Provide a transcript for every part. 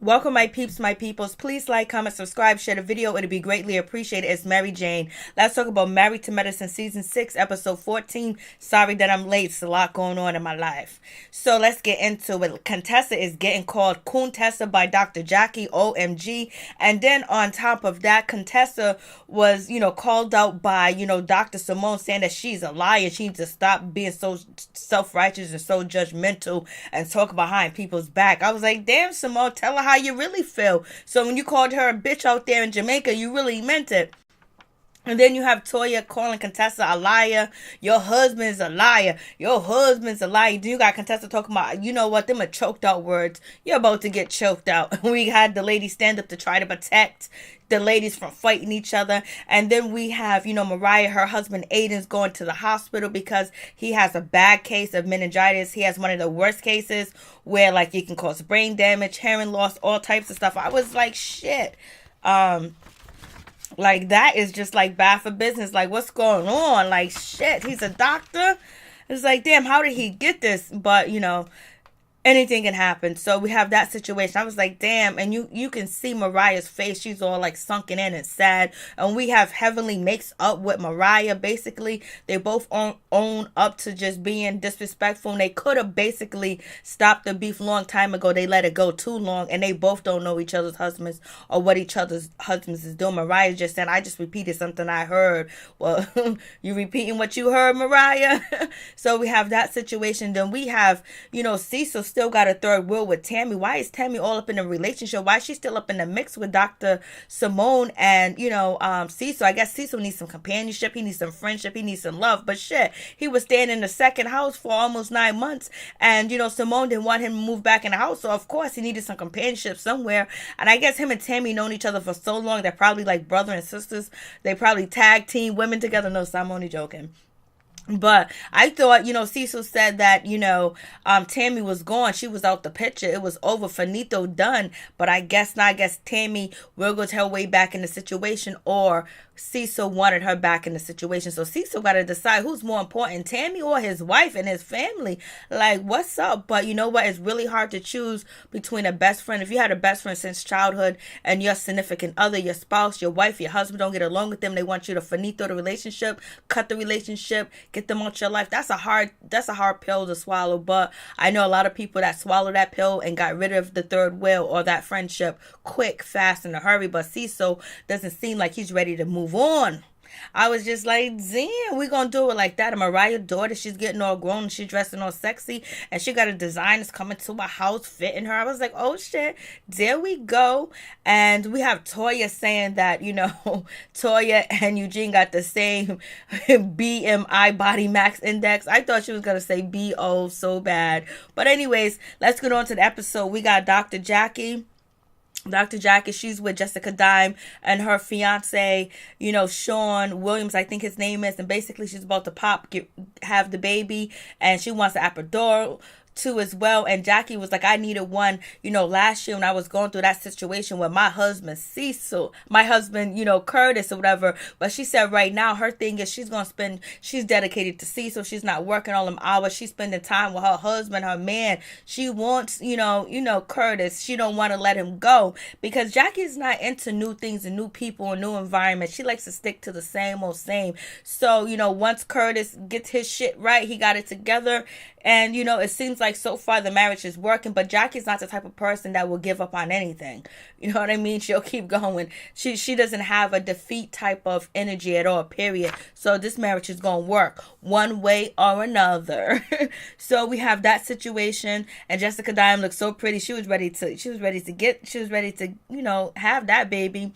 Welcome, my peeps, my peoples. Please like, comment, subscribe, share the video. It'd be greatly appreciated. It's Mary Jane. Let's talk about Married to Medicine Season 6, Episode 14. Sorry that I'm late. It's a lot going on in my life. So let's get into it. Contessa is getting called Contessa by Dr. Jackie, OMG. And then on top of that, Contessa was, called out by, Dr. Simone, saying that she's a liar. She needs to stop being so self-righteous and so judgmental and talk behind people's back. I was like, damn, Simone, tell her how you really feel. So when you called her a bitch out there in Jamaica, you really meant it. And then you have Toya calling Contessa a liar. Your husband's a liar. Your husband's a liar. Then you got Contessa talking about, you know what, them are choked out words. You're about to get choked out. We had the lady stand up to try to protect the ladies from fighting each other. And then we have, Mariah, her husband Aydin's going to the hospital because he has a bad case of meningitis. He has one of the worst cases where like it can cause brain damage, hearing loss, all types of stuff. I was like, shit. Like, that is just, like, bad for business. Like, what's going on? Like, shit, he's a doctor? It's like, damn, how did he get this? But, anything can happen. So we have that situation. I was like, damn. And you can see Mariah's face. She's all like sunken in and sad. And we have Heavenly makes up with Mariah. Basically, they both own up to just being disrespectful. And they could have basically stopped the beef long time ago. They let it go too long. And they both don't know each other's husbands or what each other's husbands is doing. Mariah just said, I just repeated something I heard. Well, you repeating what you heard, Mariah? So we have that situation. Then we have, Cecil still got a third wheel with Tammy. Why is Tammy all up in a relationship? Why is she still up in the mix with Dr. Simone and, Cecil? I guess Cecil needs some companionship. He needs some friendship. He needs some love. But shit, he was staying in the second house for almost 9 months. And, Simone didn't want him to move back in the house. So, of course, he needed some companionship somewhere. And I guess him and Tammy known each other for so long. They're probably like brother and sisters. They probably tag team women together. No, so I'm only joking. But I thought, Cecil said that, Tammy was gone. She was out the picture. It was over. Finito, done. But I guess not. I guess Tammy wiggled her way back in the situation, or Cecil wanted her back in the situation. So Cecil got to decide who's more important, Tammy or his wife and his family. Like, what's up? But you know what? It's really hard to choose between a best friend. If you had a best friend since childhood and your significant other, your spouse, your wife, your husband don't get along with them, they want you to finito the relationship, cut the relationship, get them out your life. That's a hard pill to swallow. But I know a lot of people that swallowed that pill and got rid of the third wheel or that friendship quick, fast, in a hurry. But Cecil doesn't seem like he's ready to move on. I was just like, damn, we gonna do it like that. And Mariah's daughter, she's getting all grown and she's dressing all sexy and she got a design that's coming to my house fitting her. I was like, oh shit, there we go. And we have Toya saying that, Toya and Eugene got the same BMI body max index. I thought she was gonna say BO so bad. But anyways, let's get on to the episode. We got Dr. Jackie. Dr. Jackie, she's with Jessica Dime and her fiance, Sean Williams, I think his name is. And basically she's about to have the baby and she wants an epidural too as well. And Jackie was like, I needed one, last year when I was going through that situation with my husband Cecil, my husband, Curtis or whatever. But she said right now her thing is she's dedicated to Cecil. She's not working all them hours. She's spending time with her husband, her man. She wants, Curtis. She don't want to let him go because Jackie's not into new things and new people and new environments. She likes to stick to the same old same. So, once Curtis gets his shit right, he got it together. And, it seems like so far the marriage is working, but Jackie's not the type of person that will give up on anything. You know what I mean? She'll keep going. She doesn't have a defeat type of energy at all, period. So this marriage is going to work one way or another. So we have that situation, and Jessica Dime looks so pretty. She was ready to have that baby.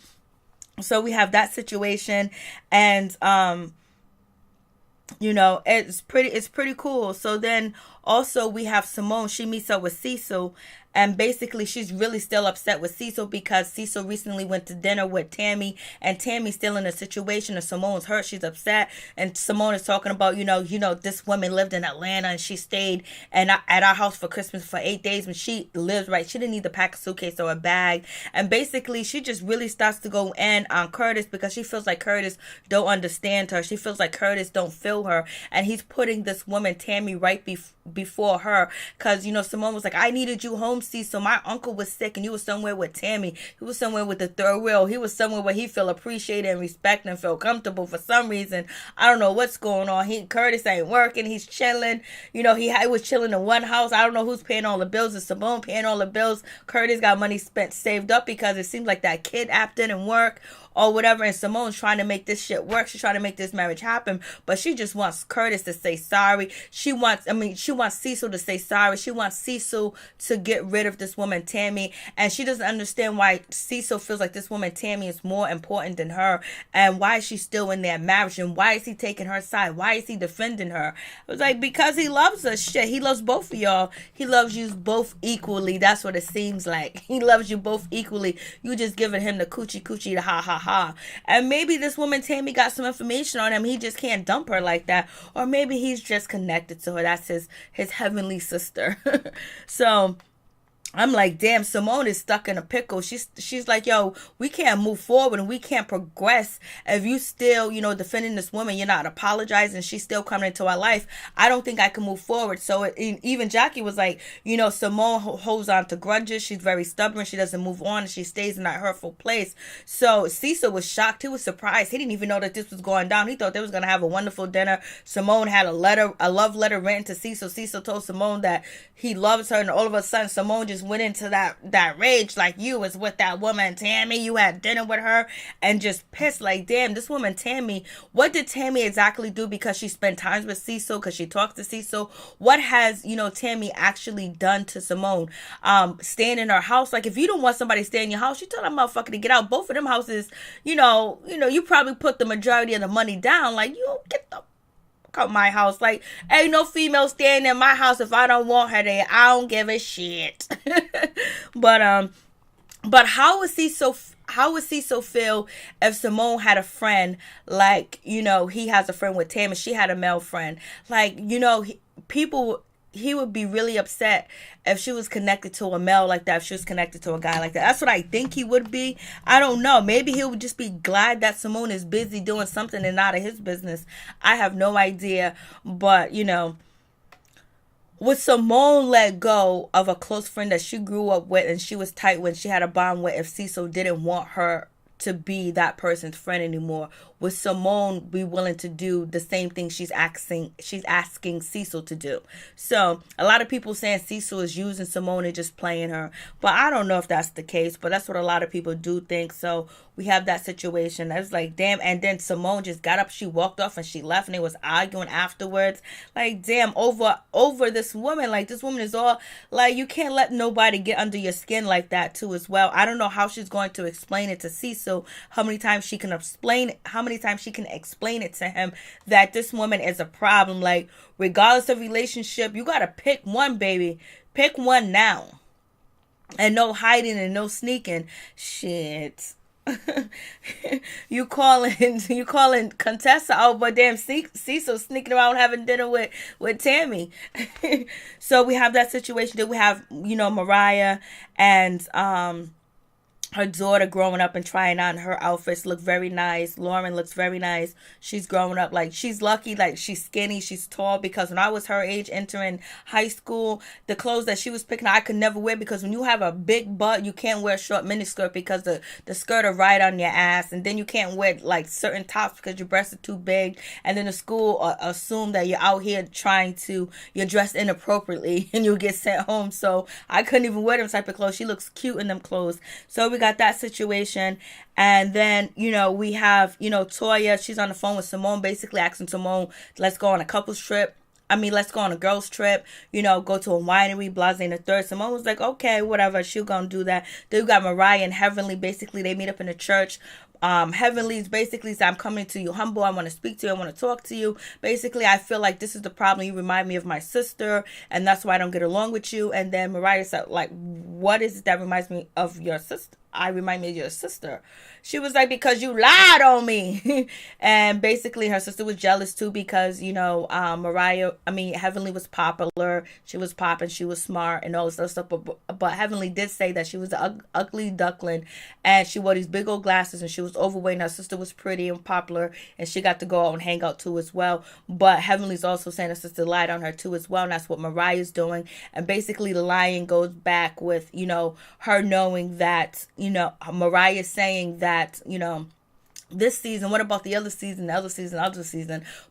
So we have that situation, and it's pretty cool. So then also we have Simone. She meets up with Cecil, and basically she's really still upset with Cecil because Cecil recently went to dinner with Tammy, and Tammy's still in a situation and Simone's hurt. She's upset, and Simone is talking about, this woman lived in Atlanta and she stayed at our house for Christmas for 8 days when she lives right. She didn't need to pack a suitcase or a bag. And basically she just really starts to go in on Curtis because she feels like Curtis don't understand her. She feels like Curtis don't feel her, and he's putting this woman Tammy right before her, because Simone was like, I needed you home, Cecil. My uncle was sick and he was somewhere with Tammy. He was somewhere with the third wheel. He was somewhere where he feel appreciated and respected and feel comfortable. For some reason, I don't know what's going on. Curtis ain't working. He's chilling. He was chilling in one house. I don't know who's paying all the bills. Is Simone paying all the bills? Curtis got money saved up because it seems like that kid app didn't work or whatever, and Simone's trying to make this shit work. She's trying to make this marriage happen, but she just wants Curtis to say sorry. She wants Cecil to say sorry. She wants Cecil to get rid of this woman, Tammy, and she doesn't understand why Cecil feels like this woman, Tammy, is more important than her, and why she's still in their marriage, and why is he taking her side? Why is he defending her? It was like, because he loves us. Shit, he loves both of y'all. He loves you both equally. That's what it seems like. He loves you both equally. You just giving him the coochie, the ha ha ha. And maybe this woman Tammy got some information on him. He just can't dump her like that. Or maybe he's just connected to her. That's his heavenly sister. So I'm like, damn, Simone is stuck in a pickle. She's like, yo, we can't move forward and we can't progress if you still, defending this woman. You're not apologizing. She's still coming into our life. I don't think I can move forward. So even Jackie was like, Simone holds on to grudges. She's very stubborn. She doesn't move on. And she stays in that hurtful place. So Cecil was shocked. He was surprised. He didn't even know that this was going down. He thought they was going to have a wonderful dinner. Simone had a love letter written to Cecil. Cecil told Simone that he loves her. And all of a sudden, Simone just went into that rage, like, you was with that woman Tammy, you had dinner with her, and just pissed, like, damn, this woman Tammy, what did Tammy exactly do? Because she spent time with Cecil, because she talked to Cecil. What has Tammy actually done to Simone? Staying in her house. Like, if you don't want somebody to stay in your house, you tell that motherfucker to get out. Both of them houses, you probably put the majority of the money down. Like, you get the out my house. Like, ain't no female staying in my house if I don't want her there. I don't give a shit. But how would Cecil feel if Simone had a friend like, he has a friend with Tammy, she had a male friend, like, he would be really upset if she was connected to a male like that, if she was connected to a guy like that. That's what I think he would be. I don't know. Maybe he would just be glad that Simone is busy doing something and not of his business. I have no idea. But, would Simone let go of a close friend that she grew up with and she was tight when she had a bond with if Cecil didn't want her to be that person's friend anymore? Would Simone be willing to do the same thing she's asking Cecil to do? So a lot of people saying Cecil is using Simone and just playing her, but I don't know if that's the case, but that's what a lot of people do think. So we have that situation. That's like, damn. And then Simone just got up, she walked off and she left, and they was arguing afterwards. Like, damn, over this woman. Like, this woman is all like, you can't let nobody get under your skin like that too as well. I don't know how she's going to explain it to Cecil, how many times she can explain it to him that this woman is a problem. Like, regardless of relationship, you gotta pick one, baby. Pick one now. And no hiding and no sneaking. Shit. you calling Contessa out, but damn, Cecil sneaking around having dinner with Tammy. So we have that situation. Then we have, Mariah and her daughter growing up and trying on her outfits. Look very nice. Lauren looks very nice. She's growing up. Like, she's lucky. Like, she's skinny. She's tall. Because when I was her age entering high school, the clothes that she was picking, I could never wear. Because when you have a big butt, you can't wear a short miniskirt because the skirt are right on your ass. And then you can't wear, like, certain tops because your breasts are too big. And then the school assume that you're out here you're dressed inappropriately and you'll get sent home. So I couldn't even wear them type of clothes. She looks cute in them clothes. So we got that situation. And then we have Toya. She's on the phone with Simone, basically asking Simone, let's go on a couples trip. Let's go on a girls trip, go to a winery, blase and the third. Simone was like, okay, whatever, she'll gonna do that. Then you got Mariah and Heavenly. Basically, they meet up in the church. Heavenly's basically said, I'm coming to you humble. I want to speak to you. I want to talk to you. Basically, I feel like this is the problem. You remind me of my sister, and that's why I don't get along with you. And then Mariah said, like, what is it that reminds me of your sister? I remind me of your sister. She was like, because you lied on me. And basically her sister was jealous too because, Heavenly was popular. She was popping. She was smart and all this other stuff. But Heavenly did say that she was an ugly duckling and she wore these big old glasses and she was overweight. And her sister was pretty and popular and she got to go out and hang out too as well. But Heavenly's also saying her sister lied on her too as well. And that's what Mariah's doing. And basically the lying goes back with, her knowing that, Mariah saying that, this season, what about the other season,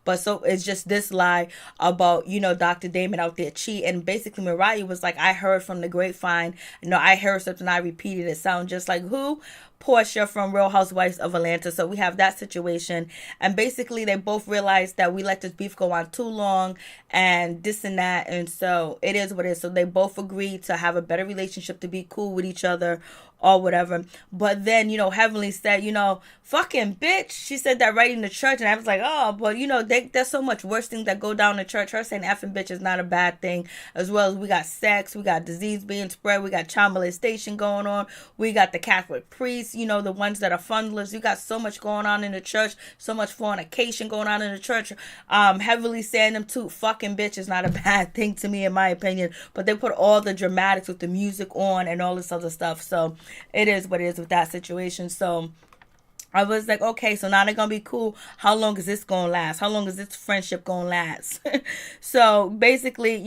but so it's just this lie about Dr. Damon out there cheating. And basically Mariah was like, I heard from the grapevine, I heard something, I repeated it, sound just like who? Portia from Real Housewives of Atlanta. So we have that situation, and basically they both realized that we let this beef go on too long and this and that, and so it is what it is. So they both agreed to have a better relationship, to be cool with each other or whatever. But then Heavenly said, fucking bitch. She said that right in the church, and I was like, oh, but there's so much worse things that go down in church. Her saying effing bitch is not a bad thing, as well as we got sex, we got disease being spread, we got child molestation going on, we got the Catholic priests, the ones that are fundless. You got so much going on in the church, so much fornication going on in the church. Heavily saying them too, fucking bitch is not a bad thing to me, in my opinion. But they put all the dramatics with the music on and all this other stuff. So it is what it is with that situation. So I was like, okay, so now they're going to be cool. How long is this going to last? How long is this friendship going to last? So basically,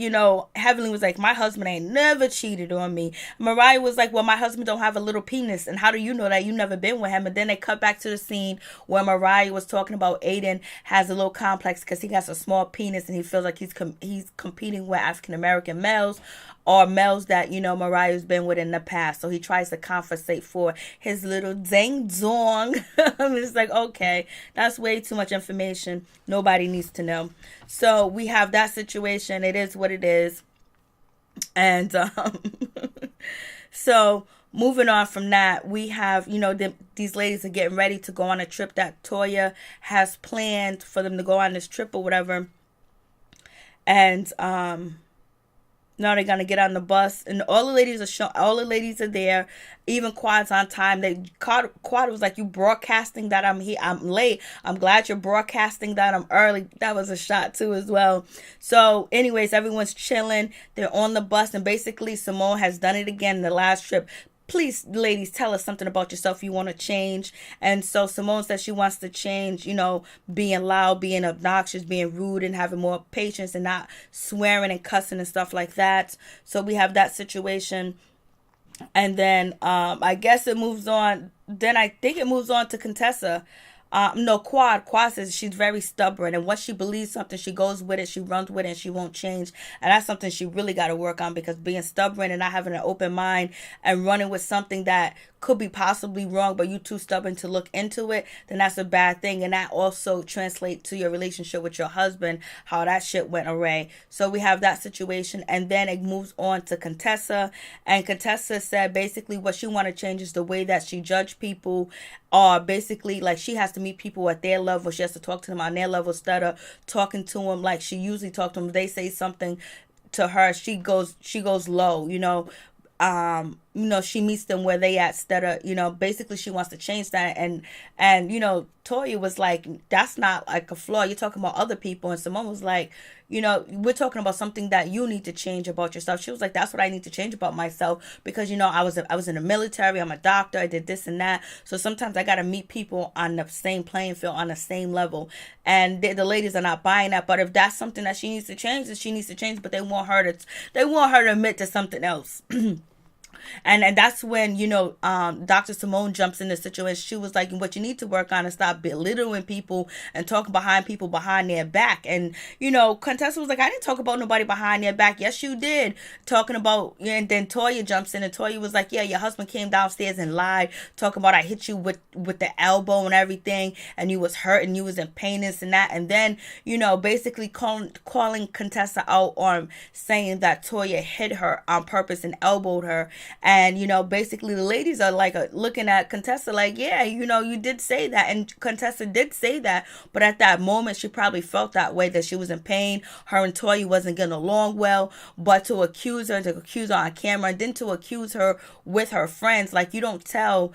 Heavenly was like, my husband ain't never cheated on me. Mariah was like, well, my husband don't have a little penis. And how do you know that? You never been with him. And then they cut back to the scene where Mariah was talking about Aydin has a little complex because he has a small penis and he feels like he's competing with African-American males or males that, Mariah's been with in the past. So he tries to compensate for his little ding dong. I'm just like, okay, that's way too much information. Nobody needs to know. So we have that situation. It is what it is. And so moving on from that, we have, these ladies are getting ready to go on a trip that Toya has planned for them to go on this trip or whatever. And now they're gonna get on the bus, and all the ladies are there. Even Quad's on time. Quad was like, "You broadcasting that I'm here? I'm late. I'm glad you're broadcasting that I'm early." That was a shot too as well. So, anyways, everyone's chilling. They're on the bus, and basically Simone has done it again in the last trip. Please, ladies, tell us something about yourself you want to change. And so Simone says she wants to change, being loud, being obnoxious, being rude, and having more patience and not swearing and cussing and stuff like that. So we have that situation. And then I guess it moves on. Then I think it moves on to Contessa. Quad says she's very stubborn, and once she believes something, she goes with it, she runs with it, and she won't change. And that's something she really got to work on, because being stubborn and not having an open mind and running with something that could be possibly wrong, but you too stubborn to look into it, then that's a bad thing. And that also translates to your relationship with your husband, how that shit went awry. So we have that situation, and then it moves on to Contessa. And Contessa said basically what she want to change is the way that she judge people, or basically like she has to meet people at their level. She has to talk to them on their level instead of talking to them like she usually talk to them. If they say something to her, she goes low, she meets them where they at instead of, basically she wants to change that. And Toya was like, that's not like a flaw. You're talking about other people. And Simone was like, we're talking about something that you need to change about yourself. She was like, that's what I need to change about myself, because, I was in the military. I'm a doctor. I did this and that. So sometimes I got to meet people on the same playing field, on the same level. And the ladies are not buying that. But if that's something that she needs to change, then she needs to change. But they want her to admit to something else. And that's when, Dr. Simone jumps in the situation. She was like, what you need to work on is stop belittling people and talking behind people behind their back. And, Contessa was like, I didn't talk about nobody behind their back. Yes, you did. Talking about, and then Toya jumps in, and Toya was like, yeah, your husband came downstairs and lied, talking about I hit you with the elbow and everything, and you was hurt and you was in pain, this and that. And then, basically calling Contessa out on saying that Toya hit her on purpose and elbowed her. And, basically the ladies are like looking at Contessa like, yeah, you did say that. And Contessa did say that. But at that moment, she probably felt that way, that she was in pain. Her and Toya wasn't getting along well. But to accuse her on camera, and then to accuse her with her friends, like, you don't tell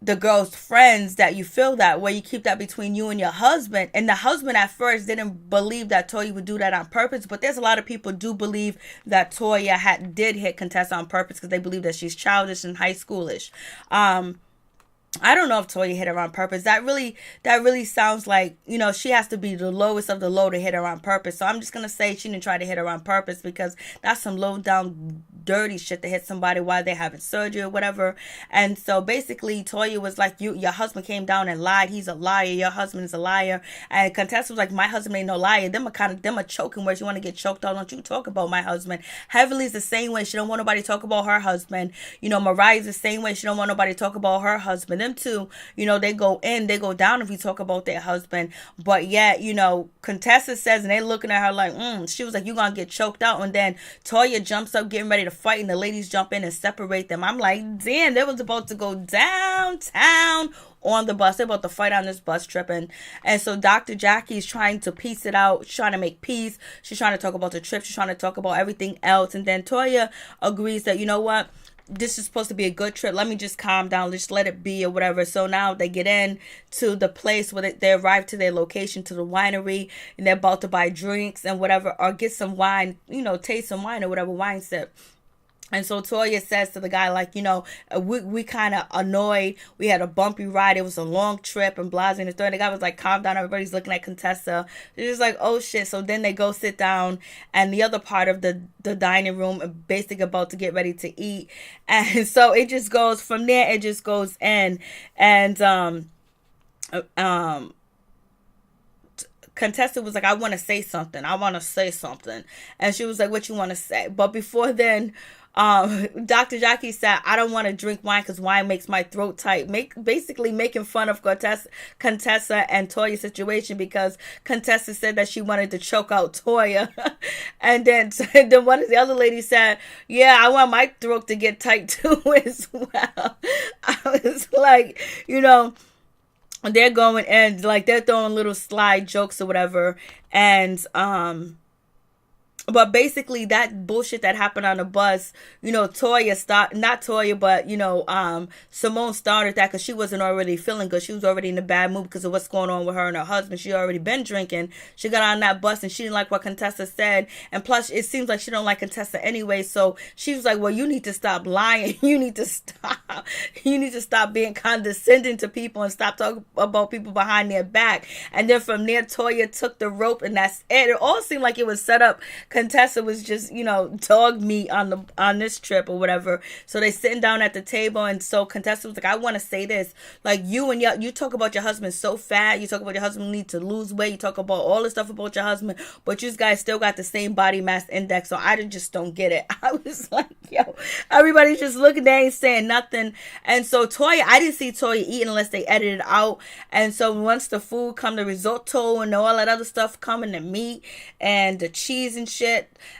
the girl's friends that you feel that way. You keep that between you and your husband. And the husband at first didn't believe that Toya would do that on purpose, but there's a lot of people do believe that Toya did hit Contessa on purpose, because they believe that she's childish and high schoolish. I don't know if Toya hit her on purpose. That really sounds like, she has to be the lowest of the low to hit her on purpose. So I'm just going to say she didn't try to hit her on purpose, because that's some low down dirty shit to hit somebody while they're having surgery or whatever. And so basically Toya was like, your husband came down and lied. He's a liar. Your husband is a liar. And Contessa was like, my husband ain't no liar. Them are choking words. You want to get choked out? Don't you talk about my husband. Heavenly's the same way. She don't want nobody to talk about her husband. Mariah's the same way. She don't want nobody to talk about her husband. Them two, they go in, they go down if you talk about their husband. But yet, Contessa says, and they looking at her like, she was like, you gonna get choked out. And then Toya jumps up getting ready to fight, and the ladies jump in and separate them. I'm like, damn, they was about to go downtown on the bus. They're about to fight on this bus trip. And so Dr. Jackie's trying to piece it out. She's trying to make peace. She's trying to talk about the trip. She's trying to talk about everything else. And then Toya agrees that, you know what? This is supposed to be a good trip. Let me just calm down. Just let it be or whatever. So now they get in to the place where they arrive to their location, to the winery, and they're about to buy drinks and whatever, or get some wine, taste some wine or whatever, wine sip. And so Toya says to the guy, like, we kind of annoyed. We had a bumpy ride. It was a long trip and blah, and the third. The guy was like, calm down. Everybody's looking at Contessa. They're just like, oh, shit. So then they go sit down, and the other part of the dining room, basically about to get ready to eat. And so it just goes from there. It just goes in. And Contessa was like, I want to say something. And she was like, what you want to say? But before then, Dr. Jackie said, I don't want to drink wine because wine makes my throat tight. Basically making fun of Contessa and Toya's situation, because Contessa said that she wanted to choke out Toya. And then one of the other ladies said, yeah, I want my throat to get tight too as well. I was like, they're going and like they're throwing little slide jokes or whatever. And but basically that bullshit that happened on the bus, Toya Simone started that because she wasn't already feeling good. She was already in a bad mood because of what's going on with her and her husband. She already been drinking. She got on that bus and she didn't like what Contessa said. And plus, it seems like she don't like Contessa anyway. So she was like, well, you need to stop lying. You need to stop being condescending to people and stop talking about people behind their back. And then from there, Toya took the rope, and that's it. It all seemed like it was set up. Contessa was just, dog meat on this trip or whatever. So they sitting down at the table, and so Contessa was like, I want to say this. Like, you talk about your husband so fat. You talk about your husband need to lose weight. You talk about all the stuff about your husband, but you guys still got the same body mass index. So I just don't get it. I was like, yo, everybody's just looking, they ain't saying nothing. And so Toya, I didn't see Toya eating unless they edited it out. And so once the food come, the risotto and all that other stuff coming, the meat and the cheese and shit,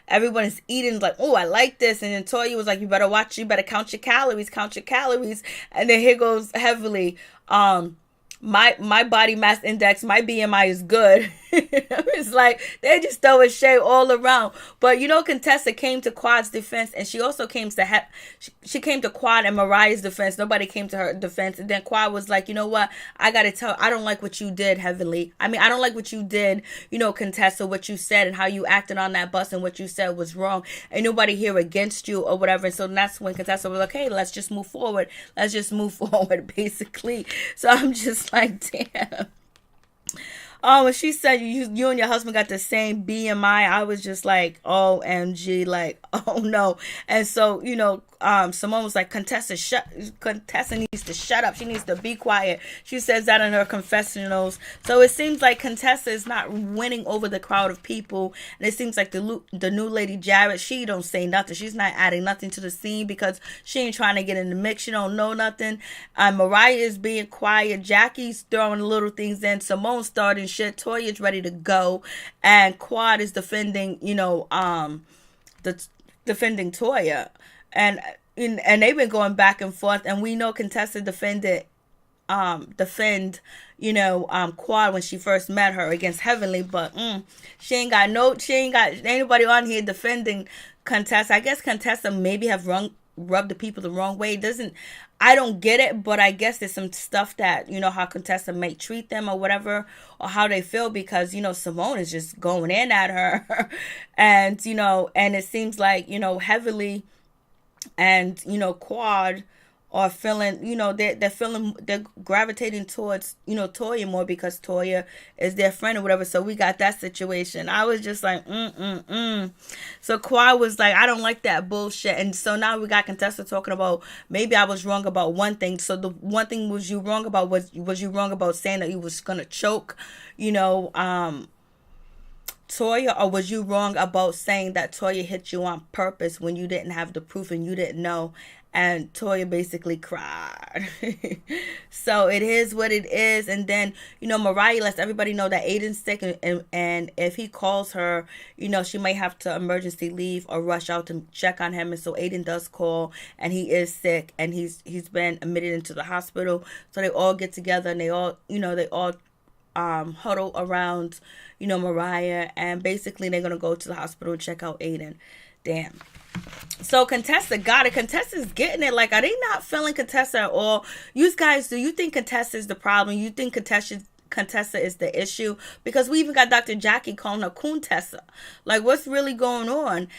everyone is eating like, oh, I like this. And then Toya was like, you better count your calories. And then here goes Heavily, my body mass index, my BMI is good. It's like they just throwing shade all around. But Contessa came to Quad's defense, and she also came to she came to Quad and Mariah's defense. Nobody came to her defense. And then Quad was like, you know what? I don't like what you did, Heavily. I don't like what you did, Contessa, what you said and how you acted on that bus and what you said was wrong. Ain't nobody here against you or whatever. And so that's when Contessa was like, hey, let's just move forward, basically. So I'm just like, damn. When she said you and your husband got the same BMI, I was just like, OMG, like, oh no. And so, Simone was like, Contessa needs to shut up. She needs to be quiet. She says that in her confessionals. So it seems like Contessa is not winning over the crowd of people. And it seems like the new lady Jarrett, she don't say nothing. She's not adding nothing to the scene because she ain't trying to get in the mix. She don't know nothing. Mariah is being quiet. Jackie's throwing little things in. Simone's starting shit. Toya's ready to go. And Quad is defending, defending Toya. And and they've been going back and forth, and we know Contessa defend Quad when she first met her against Heavenly, but she ain't got anybody on here defending Contessa. I guess Contessa maybe have rubbed the people the wrong way. I don't get it, but I guess there's some stuff that, how Contessa may treat them or whatever, or how they feel, because, Simone is just going in at her. And, and it seems like, Heavily and, Quad are feeling, they're gravitating towards, Toya more, because Toya is their friend or whatever. So we got that situation. I was just like, So Quad was like, I don't like that bullshit. And so now we got Contessa talking about, maybe I was wrong about one thing. So the one thing was you wrong about was you wrong about saying that you was gonna choke, Toya, or was you wrong about saying that Toya hit you on purpose when you didn't have the proof and you didn't know? And Toya basically cried. So it is what it is. And then, Mariah lets everybody know that Aydin's sick. And if he calls her, she might have to emergency leave or rush out to check on him. And so Aydin does call, and he is sick. And he's been admitted into the hospital. So they all get together, and they all huddle around, Mariah. And basically they're going to go to the hospital and check out Aydin. Damn. So Contessa got it. Contessa's getting it. Like, are they not feeling Contessa at all? You guys, do you think Contessa is the problem? You think Contessa is the issue? Because we even got Dr. Jackie calling her Contessa. Like, what's really going on?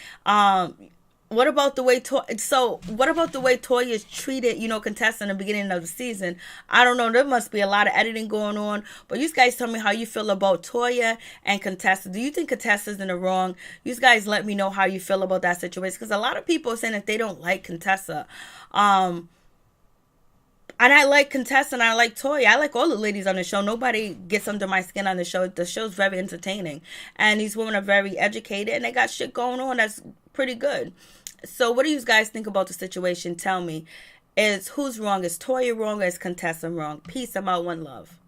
What about the way Toya is treated, Contessa in the beginning of the season? I don't know. There must be a lot of editing going on. But you guys tell me how you feel about Toya and Contessa. Do you think Contessa's in the wrong? You guys let me know how you feel about that situation. Because a lot of people are saying that they don't like Contessa. And I like Contessa and I like Toya. I like all the ladies on the show. Nobody gets under my skin on the show. The show's very entertaining. And these women are very educated. And they got shit going on that's pretty good. So what do you guys think about the situation? Tell me. Who's wrong? Is Toya wrong or is Contessa wrong? Peace. I'm out. One love.